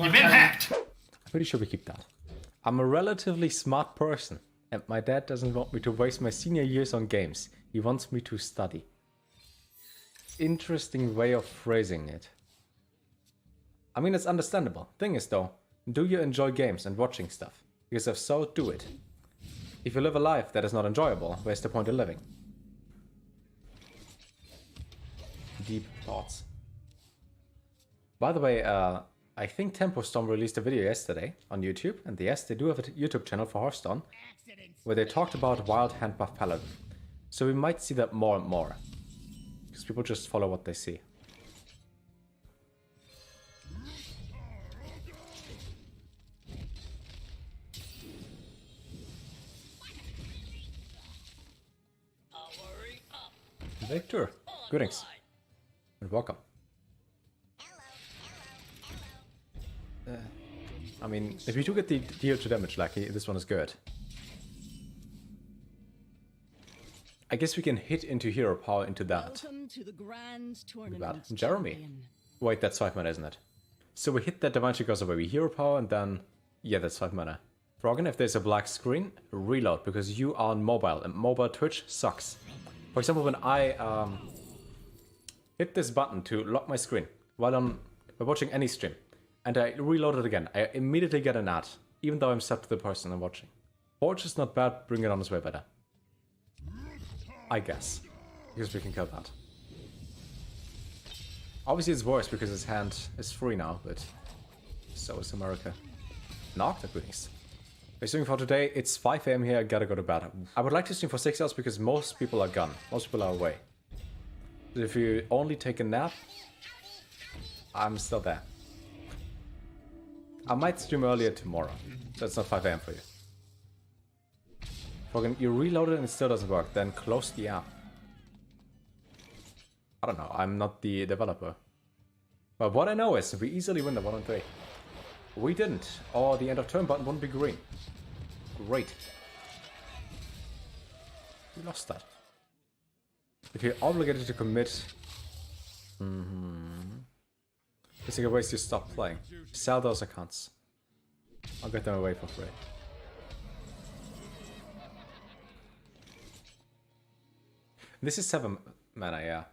You've been hacked! I'm pretty sure we keep that. I'm a relatively smart person, and my dad doesn't want me to waste my senior years on games. He wants me to study. Interesting way of phrasing it. I mean, it's understandable. Thing is though, do you enjoy games and watching stuff? Because if so, do it. If you live a life that is not enjoyable, where's the point of living? Deep thoughts. By the way, I think Tempo Storm released a video yesterday on YouTube, and yes, they do have a YouTube channel for Hearthstone, where they talked about Wild Hand Buff Paladin. So we might see that more and more, because people just follow what they see. Victor, greetings, and welcome. I mean, if you do get the deal to damage lucky, this one is good. I guess we can hit into hero power into that. Jeremy. Wait, that's 5 mana, isn't it? So we hit that Divine Shield goes away, we hero power, and then... yeah, that's 5 mana. Froggen, if there's a black screen, reload, because you are on mobile, and mobile Twitch sucks. For example, when I hit this button to lock my screen while I'm watching any stream, and I reload it again, I immediately get an ad, even though I'm subbed to the person I'm watching. Forge is not bad, bring it on its way better. I guess. Because we can kill that. Obviously it's worse because his hand is free now, but so is America. Knock the goodies. We're streaming for today, it's 5 AM here, I gotta go to bed. I would like to stream for 6 hours because most people are gone. Most people are away. But if you only take a nap, I'm still there. I might stream earlier tomorrow, so it's not 5 AM for you. Froggen, you reload it and it still doesn't work, then close the app. I don't know, I'm not the developer. But what I know is, we easily win the 1 on 3. We didn't, or the end of turn button wouldn't be green. Great. We lost that. If you're obligated to commit... It's like a waste to stop playing. Sell those accounts. I'll get them away for free. This is 7 mana, yeah.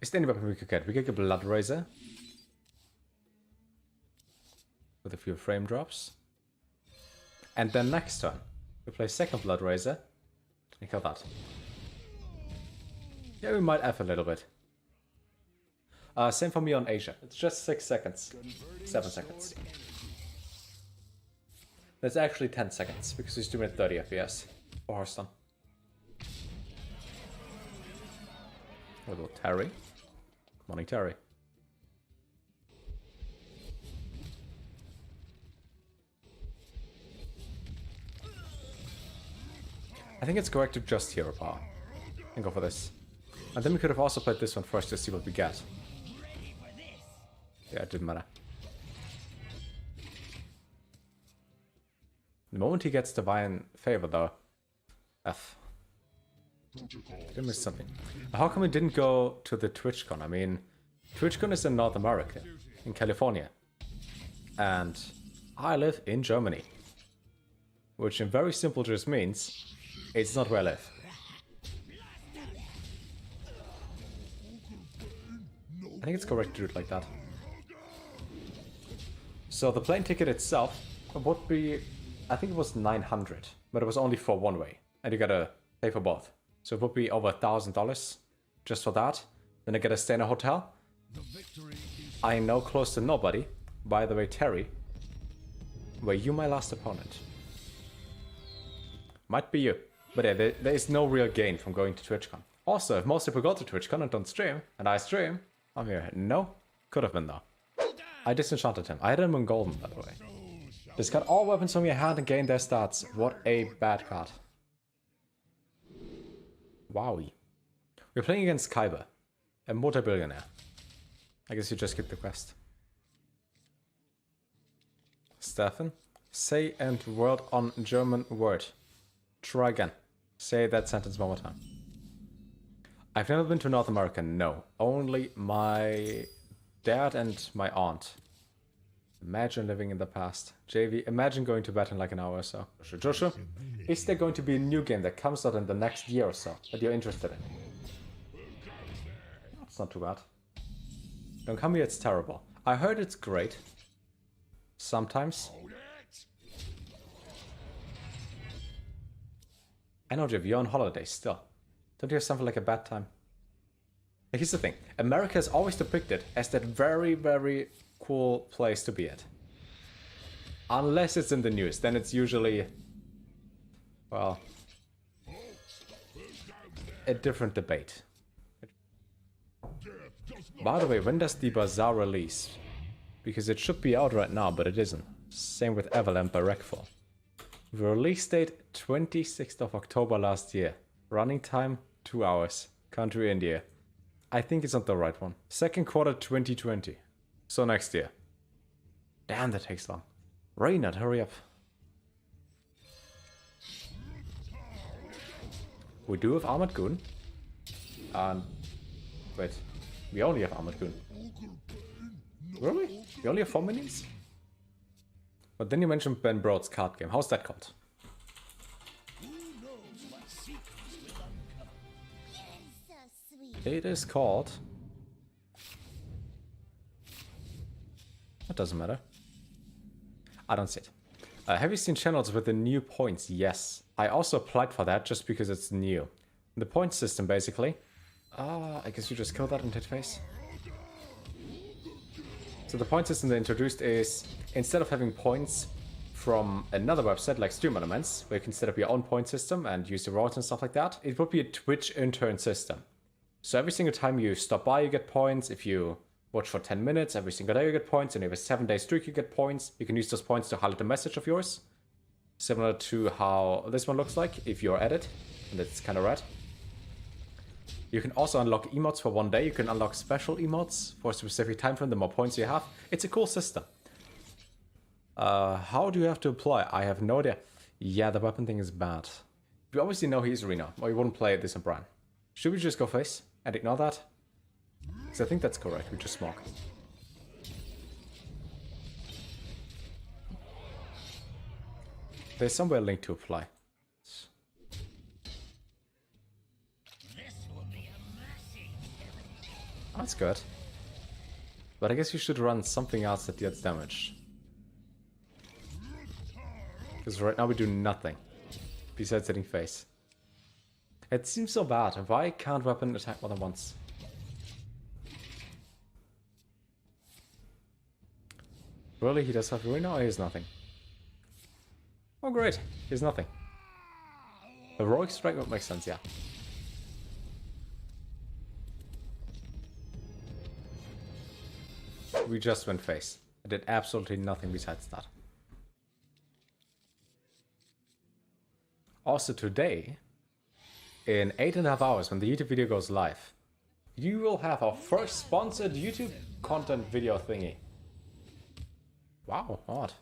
Is there any weapon we could get? We could get Blood Razor. With a few frame drops. And then next turn, we play second Blood Razor. And kill that. Yeah, we might F a little bit. Same for me on Asia. It's just 6 seconds. 7 seconds. That's actually 10 seconds, because he's doing it 30 FPS for Hearthstone. What about Terry? Morning, Terry. I think it's correct to just hero power and go for this. And then we could have also played this one first to see what we get. Yeah, it didn't matter. The moment he gets Divine Favor though, F. Did I miss something? How come we didn't go to the TwitchCon? I mean, TwitchCon is in North America, in California. And I live in Germany. Which in very simple just means, it's not where I live. I think it's correct to do it like that. So the plane ticket itself would be, I think it was 900, but it was only for one way. And you gotta pay for both. So it would be over $1,000 just for that. Then I gotta stay in a hotel. I know close to nobody. By the way, Terry, were you my last opponent? Might be you. But yeah, there is no real gain from going to TwitchCon. Also, if most people go to TwitchCon and don't stream, and I stream, I'm here. No, could have been though. I disenchanted him. I had him on golden, by the way. Discard all weapons from your hand and gain their stats. What a bad card. Wowie. We're playing against Kyber, a multi-billionaire. I guess you just skipped the quest. Stefan, say and word on German word. Try again. Say that sentence one more time. I've never been to North America, no. Only my dad and my aunt. Imagine living in the past. JV, imagine going to bed in like an hour or so. Joshua, is there going to be a new game that comes out in the next year or so that you're interested in? It's not too bad. Don't come here, it's terrible. I heard it's great. Sometimes. I know, Jeff, you're on holiday still. Don't you have something like a bad time? Here's the thing. America is always depicted as that very, very cool place to be at. Unless it's in the news, then it's usually, well, a different debate. By the way, when does the Bazaar release? Because it should be out right now, but it isn't. Same with Avalanche by Wreckfall. The release date 26th of October last year. Running time 2 hours. Country India. I think it's not the right one. Second quarter 2020. So next year. Damn, that takes long. Reynard, hurry up. We do have Armored Goon. And wait, we only have Armored Goon. Really? We only have 4 minions? But then you mentioned Ben Broad's card game. How's that called? It is called... It doesn't matter. I don't see it. Have you seen channels with the new points? Yes. I also applied for that just because it's new. The point system, basically. I guess you just killed that and hit face. So the point system they introduced is, instead of having points from another website like Stream Elements, where you can set up your own point system and use the rewards and stuff like that, it would be a Twitch intern system. So every single time you stop by, you get points. If you watch for 10 minutes, every single day you get points. And if it's a 7-day streak, you get points. You can use those points to highlight a message of yours. Similar to how this one looks like, if you're at it. And it's kind of red. You can also unlock emotes for 1 day. You can unlock special emotes for a specific time frame, the more points you have. It's a cool system. How do you have to apply? I have no idea. Yeah, the weapon thing is bad. We obviously know he's Reno, or you wouldn't play this in Brian. Should we just go face and ignore that? Because I think that's correct, we just smoke. There's somewhere a link to apply. That's good. But I guess you should run something else that gets damage. Because right now we do nothing. Besides hitting face. It seems so bad. Why can't weapon attack more than once? Really? He does have ruin? No, he has nothing. Oh great, he has nothing. Heroic strike would make sense, yeah. We just went face. I did absolutely nothing besides that. Also today, in 8.5 hours when the YouTube video goes live, you will have our first sponsored YouTube content video thingy. Wow, odd.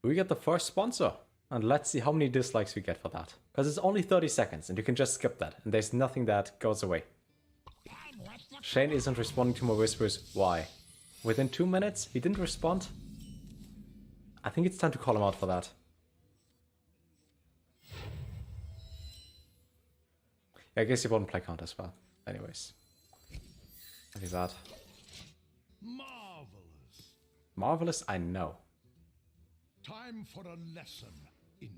We get the first sponsor. And let's see how many dislikes we get for that. Because it's only 30 seconds and you can just skip that. And there's nothing that goes away. Shane isn't responding to my whispers. Why? Within 2 minutes, he didn't respond? I think it's time to call him out for that. Yeah, I guess he won't play counter as well. Anyways. Look at that. Marvelous. Marvelous, I know. Time for a lesson in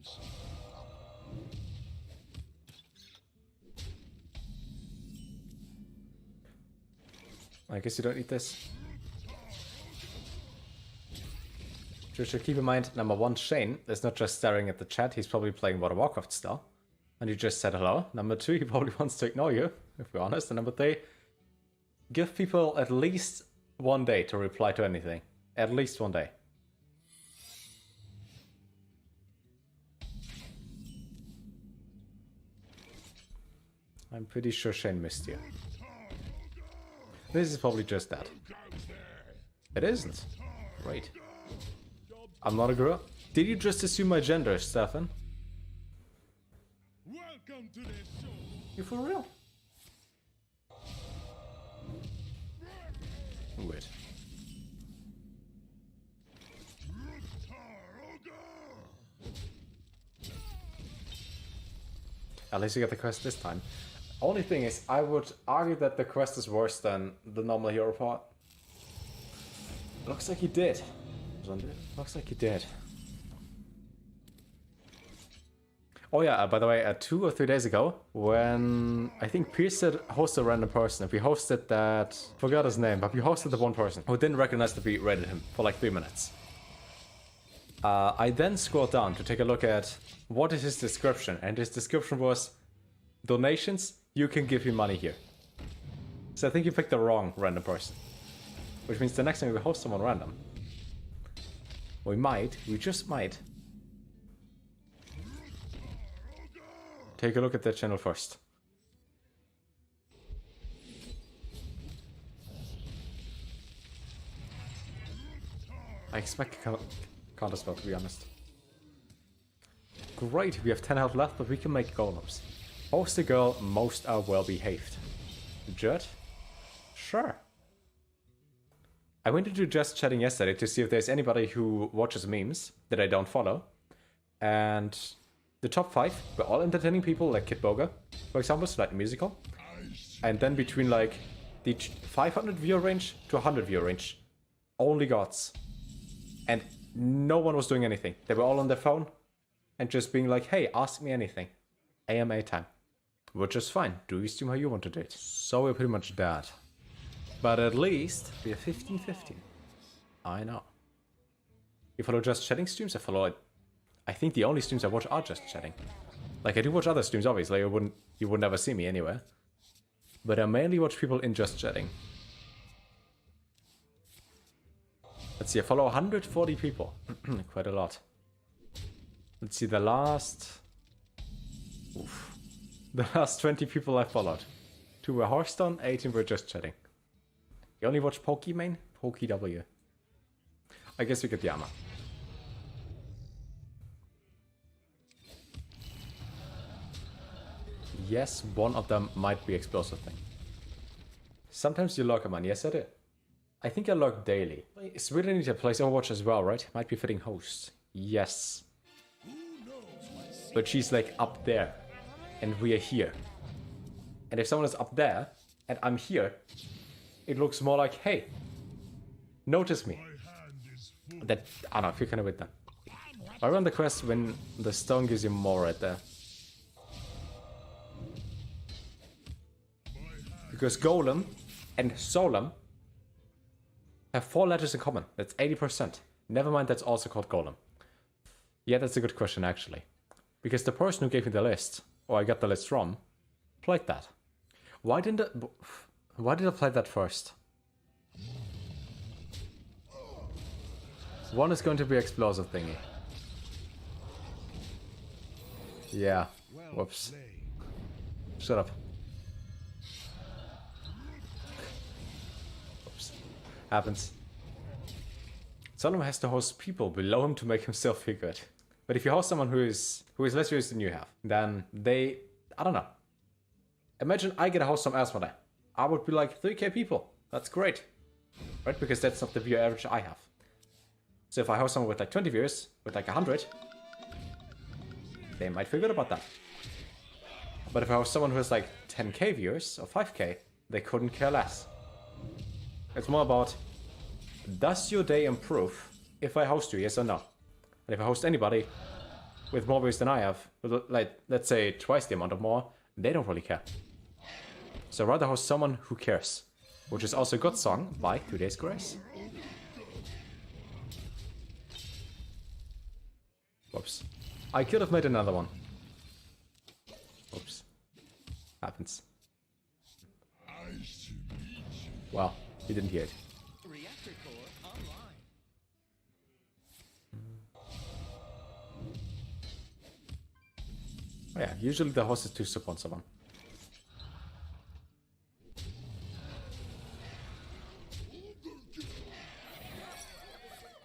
I guess you don't need this. Just keep in mind, number one, Shane is not just staring at the chat, he's probably playing World of Warcraft still. And you just said hello. Number two, he probably wants to ignore you, if we're honest. And number three, give people at least 1 day to reply to anything. At least 1 day. I'm pretty sure Shane missed you. This is probably just that. It isn't. Great. I'm not a girl. Did you just assume my gender, Stefan? Welcome to this show. You for real? Wait. At least you get the quest this time. Only thing is, I would argue that the quest is worse than the normal hero part. Looks like he did. Looks like he did. Oh yeah, by the way, 2 or 3 days ago, when I think Pierce said host a random person, if we hosted that, forgot his name, but we hosted the one person who didn't recognize that we raided him for like 3 minutes. I then scrolled down to take a look at what is his description, and his description was donations, you can give me money here. So I think you picked the wrong random person. Which means the next time we host someone random, we just might, take a look at their channel first. I expect counterspell, to be honest. Great, we have 10 health left, but we can make golems. Host a girl, most are well behaved. Judd? Sure. I went into just chatting yesterday to see if there's anybody who watches memes that I don't follow. And the top 5 were all entertaining people, like Kid Boga, for example, so like musical. And then between like the 500 viewer range to 100 viewer range, only gods. And no one was doing anything. They were all on their phone and just being like, hey, ask me anything. AMA time. Which is fine. Do you stream how you want to do it. So we're pretty much dead. But at least we are 15-15. I know. You follow just chatting streams? I follow it. I think the only streams I watch are just chatting. Like I do watch other streams, obviously. You would never see me anywhere. But I mainly watch people in just chatting. Let's see, I follow 140 people. Quite a lot. Let's see, the last 20 people I followed. 2 were Hearthstone, 18 were just chatting. You only watch Pokemon? PokeW. I guess we get the armor. Yes, one of them might be explosive thing. Sometimes you log them on. Yes, I do. I think I log daily. Sweden needs a place Overwatch as well, right? Might be fitting host. Yes. But she's like up there. And we are here. And if someone is up there, and I'm here, it looks more like, hey, notice me. That, I don't know, if you're kind of with them. I run the quest when the stone gives you more right there. Because Golem and Solem have 4 letters in common. That's 80%. Never mind, that's also called Golem. Yeah, that's a good question, actually. Because the person who gave me the list, or I got the list from, played that. Why did I play that first? One is going to be explosive thingy. Yeah. Whoops. Shut up. Whoops. Happens. Solem has to host people below him to make himself feel good. But if you host someone who is less used than you have, then they, I don't know. Imagine I get a host some else one day. I would be like 3k people. That's great. Right? Because that's not the viewer average I have. So if I host someone with like 20 viewers, with like 100, they might feel good about that. But if I host someone who has like 10k viewers or 5k, they couldn't care less. It's more about, does your day improve if I host you, yes or no? And if I host anybody with more views than I have, like let's say twice the amount or more, they don't really care. So I'd rather host someone who cares. Which is also a good song by 2 Days Grace. Whoops. I could have made another one. Whoops. Happens. Well, you didn't hear it. Oh yeah, usually the host is to support someone.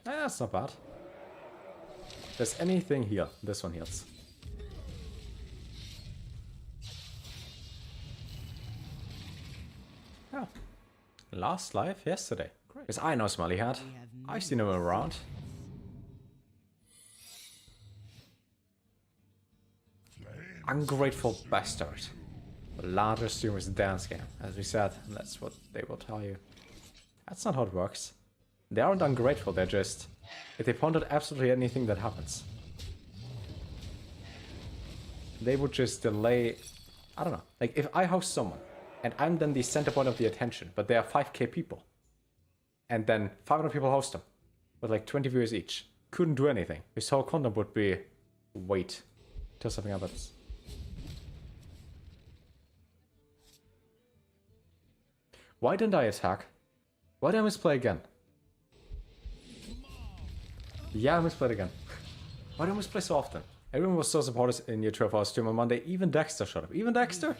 That's not bad. Does anything heal? This one heals. Yeah. Last live yesterday. Great. Because I know Smiley Hat. I've seen him around. ungrateful bastard. The largest streamer's dance game, as we said, and that's what they will tell you. That's not how it works. They aren't ungrateful, they're just... If they point at absolutely anything that happens, they would just delay... I don't know. Like, if I host someone, and I'm then the center point of the attention, but there are 5k people, and then 500 people host them, with like 20 viewers each, couldn't do anything. His whole content would be... wait till something happens. Why didn't I attack? Why did I misplay again? Yeah, I misplayed again. Why do I misplay so often? Everyone was so supportive in your 12-hour stream on Monday. Even Dexter showed up. Even Dexter?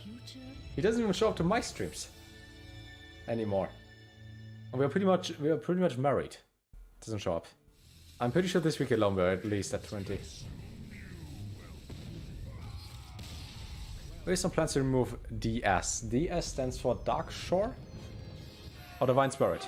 He doesn't even show up to my streams anymore. And we are pretty much married. Doesn't show up. I'm pretty sure this week alone we're at least at 20. There's some plans to remove DS. DS stands for Dark Shore? Or Divine Spirit?